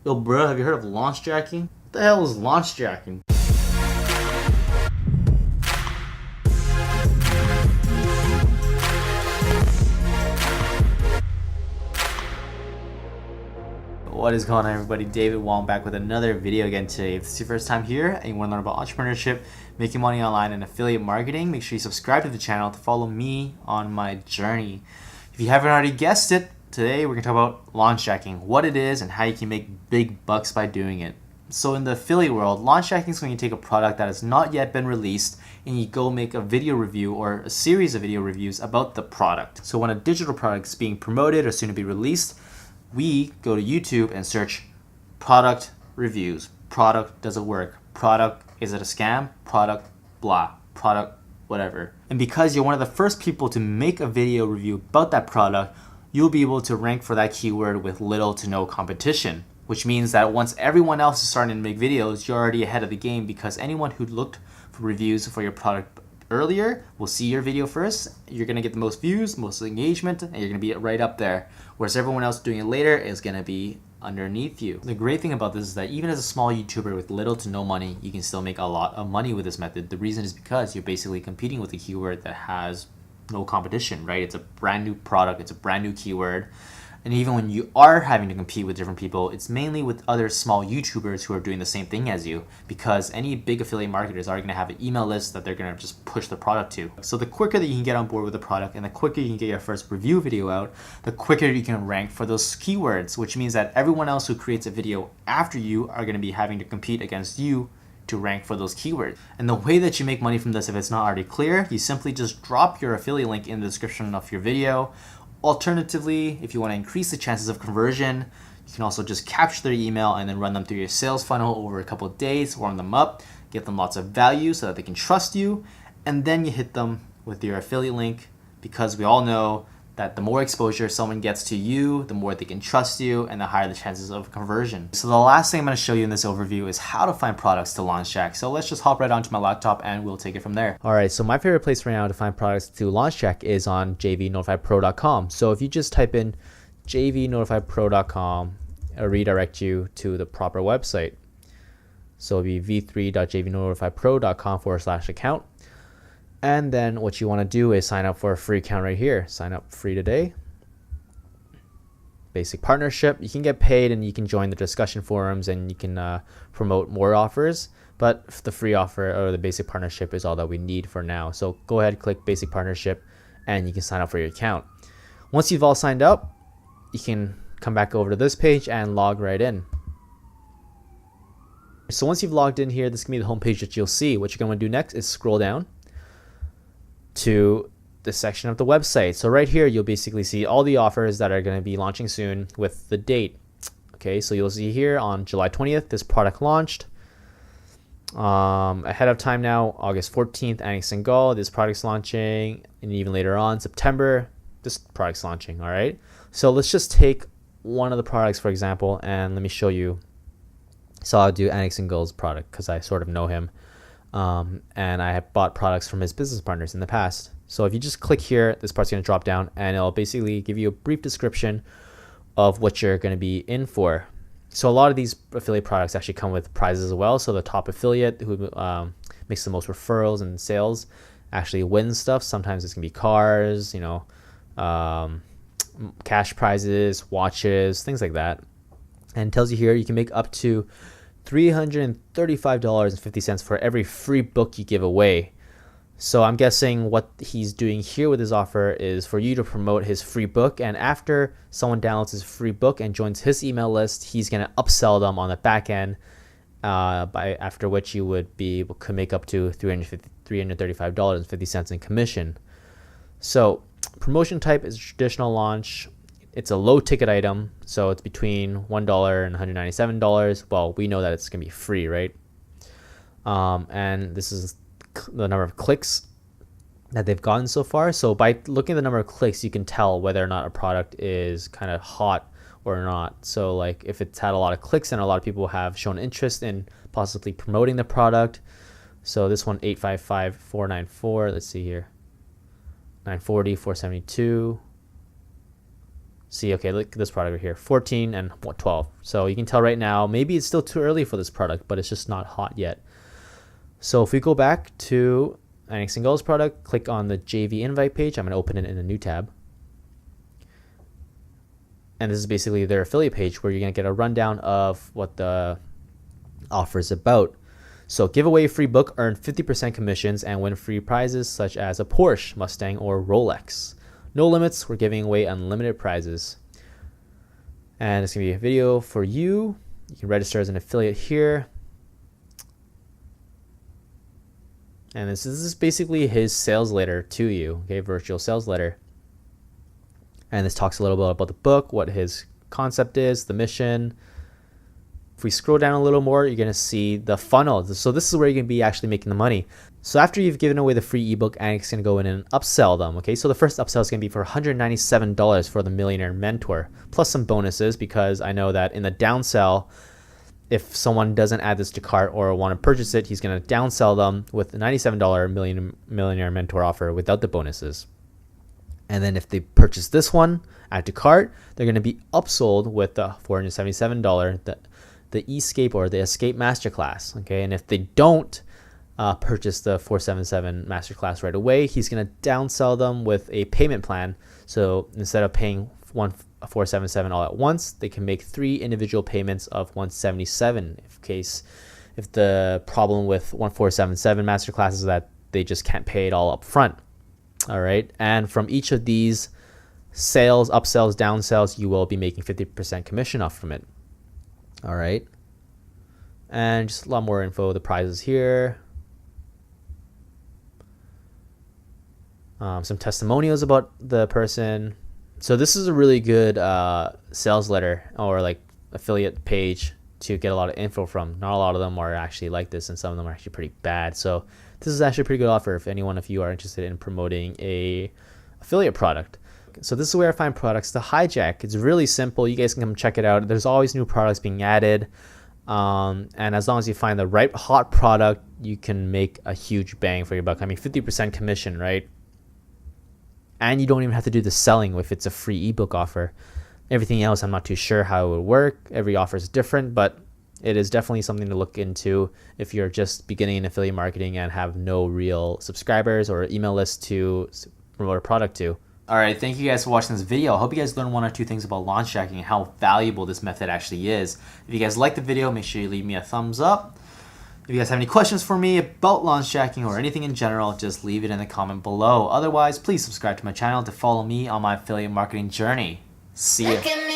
Yo, bro, have you heard of launch jacking? What the hell is launch jacking? What is going on, everybody? David Wong back with another video again today. If this is your first time here and you want to learn about entrepreneurship, making money online, and affiliate marketing, make sure you subscribe to the channel to follow me on my journey. If you haven't already guessed it, today we're going to talk about launch jacking, what it is, and how you can make big bucks by doing it. So in the affiliate world, launch jacking is when you take a product that has not yet been released and you go make a video review or a series of video reviews about the product. So when a digital product is being promoted or soon to be released, we go to YouTube and search product reviews. Product, does it work? Product, is it a scam? Product, blah. Product, whatever. And because you're one of the first people to make a video review about that product, you'll be able to rank for that keyword with little to no competition, which means that once everyone else is starting to make videos, you're already ahead of the game because anyone who looked for reviews for your product earlier will see your video first. You're going to get the most views, most engagement, and you're going to be right up there. Whereas everyone else doing it later is going to be underneath you. The great thing about this is that even as a small YouTuber with little to no money, you can still make a lot of money with this method. The reason is because you're basically competing with a keyword that has no competition, right? It's a brand new product, it's a brand new keyword. And even when you are having to compete with different people, it's mainly with other small YouTubers who are doing the same thing as you, because any big affiliate marketers are going to have an email list that they're going to just push the product to. So the quicker that you can get on board with the product and the quicker you can get your first review video out, the quicker you can rank for those keywords, which means that everyone else who creates a video after you are going to be having to compete against you to rank for those keywords. And the way that you make money from this, if it's not already clear, you simply just drop your affiliate link in the description of your video. Alternatively, if you want to increase the chances of conversion, you can also just capture their email and then run them through your sales funnel over a couple of days, warm them up, give them lots of value so that they can trust you, and then you hit them with your affiliate link, because we all know that the more exposure someone gets to you, the more they can trust you, and the higher the chances of conversion. So the last thing I'm going to show you in this overview is how to find products to launch jack. So let's just hop right onto my laptop and we'll take it from there. All right, so my favorite place right now to find products to launch jack is on jvnotifypro.com. So if you just type in jvnotifypro.com, it'll redirect you to the proper website. So it'll be v3.jvnotifypro.com/account. And then what you want to do is sign up for a free account right here. Sign up free today. Basic partnership. You can get paid and you can join the discussion forums and you can promote more offers. But the free offer or the basic partnership is all that we need for now. So go ahead, click basic partnership, and you can sign up for your account. Once you've all signed up, you can come back over to this page and log right in. So once you've logged in here, this can be the home page that you'll see. What you're going to do next is scroll down to the section of the website. So right here, you'll basically see all the offers that are going to be launching soon with the date. Okay, so you'll see here on July 20th, this product launched. Ahead of time now, August 14th, Anix and Gall, this product's launching. And even later on, September, this product's launching, all right? So let's just take one of the products, for example, and let me show you. So I'll do Anix and Gall's product because I sort of know him. And I have bought products from his business partners in the past. So if you just click here, this part's going to drop down and it'll basically give you a brief description of what you're going to be in for. So a lot of these affiliate products actually come with prizes as well. So the top affiliate who makes the most referrals and sales actually wins stuff. Sometimes it's going to be cars, cash prizes, watches, things like that. And it tells you here you can make up to $335.50 for every free book you give away. So I'm guessing what he's doing here with his offer is for you to promote his free book, and after someone downloads his free book and joins his email list, he's going to upsell them on the back end, after which you would be able to make up to $335.50 in commission. So promotion type is traditional launch. It's a low ticket item, so it's between $1 and $197. Well, we know that it's going to be free, right? And this is the number of clicks that they've gotten so far. So by looking at the number of clicks, you can tell whether or not a product is kind of hot or not. So like if it's had a lot of clicks and a lot of people have shown interest in possibly promoting the product. So this one, 855-494, let's see here, 940, 472. see, okay, look at this product right here, 14 and 12. So you can tell right now, maybe it's still too early for this product, but it's just not hot yet. So if we go back to Anything Goes product, click on the JV invite page. I'm going to open it in a new tab. And this is basically their affiliate page where you're going to get a rundown of what the offer is about. So give away a free book, earn 50% commissions, and win free prizes such as a Porsche, Mustang, or Rolex. No limits. We're giving away unlimited prizes. And it's going to be a video for you. You can register as an affiliate here. And this is basically his sales letter to you, okay, virtual sales letter. And this talks a little bit about the book, what his concept is, the mission. If we scroll down a little more, you're going to see the funnel. So this is where you're going to be actually making the money. So after you've given away the free ebook, Annick's going to go in and upsell them. Okay, so the first upsell is going to be for $197 for the Millionaire Mentor, plus some bonuses, because I know that in the downsell, if someone doesn't add this to cart or want to purchase it, he's going to downsell them with a $97 Millionaire Mentor offer without the bonuses. And then if they purchase this one, add to cart, they're going to be upsold with the $477, the Escape or the Escape Masterclass. Okay, and if they don't purchase the $477 Masterclass right away, he's going to downsell them with a payment plan. So instead of paying $477 all at once, they can make 3 individual payments of $177. If the problem with $477 Masterclass is that they just can't pay it all up front. All right, and from each of these sales, upsells, downsells, you will be making 50% commission off from it. All right, and just a lot more info, the prizes here, some testimonials about the person. So this is a really good sales letter or like affiliate page to get a lot of info from. Not a lot of them are actually like this, and some of them are actually pretty bad. So this is actually a pretty good offer if anyone of you are interested in promoting a affiliate product. So this is where I find products to hijack. It's really simple. You guys can come check it out. There's always new products being added. And as long as you find the right hot product, you can make a huge bang for your buck. I mean, 50% commission, right? And you don't even have to do the selling if it's a free ebook offer. Everything else, I'm not too sure how it would work. Every offer is different, but it is definitely something to look into if you're just beginning in affiliate marketing and have no real subscribers or email list to promote a product to. All right, thank you guys for watching this video. I hope you guys learned 1 or 2 things about launch jacking and how valuable this method actually is. If you guys like the video, make sure you leave me a thumbs up. If you guys have any questions for me about launch jacking or anything in general, just leave it in the comment below. Otherwise, please subscribe to my channel to follow me on my affiliate marketing journey. See ya.